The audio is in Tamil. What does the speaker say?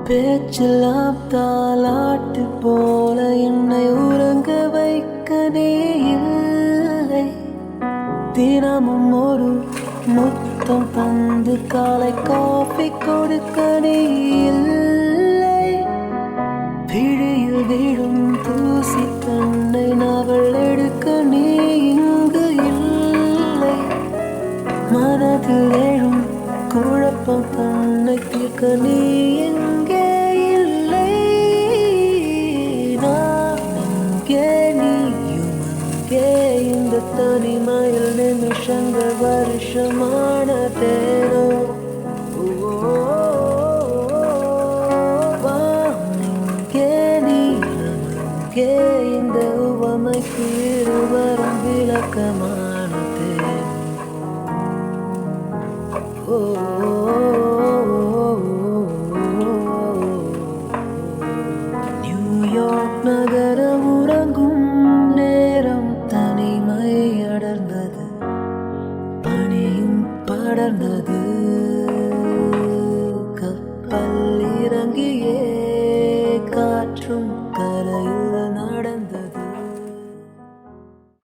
பேச்செல்லாம் தாலாட்டு போல என்னை உறங்க வைக்க நீ இல்லை. தினமும் ஒரு முத்தம் தந்து காலை காஃபி கொடுக்க நீ இல்லை. விழியில் விழும் தூசி தன்னை நாவல் எடுக்க நீ இங்கு இல்லை. மனதில் எழும் குழப்பம் தன்னை தீர்க்க நீ எங்கே இல்லை. நான் எங்கே நீயும் அங்கே, இந்த தனிமையில் நிமிஷங்கள் வருஷமானதேனோ. வானெங்கே நீலம் அங்கே, இந்த உவமைக்கு இருவரும் விளக்கமானதேனோ. நியூயார்க் நகரம் உறங்கும் நேரம் தனிமை அடர்ந்தது, பனியும் படர்ந்தது. கப்பல் இறங்கியே காற்றும்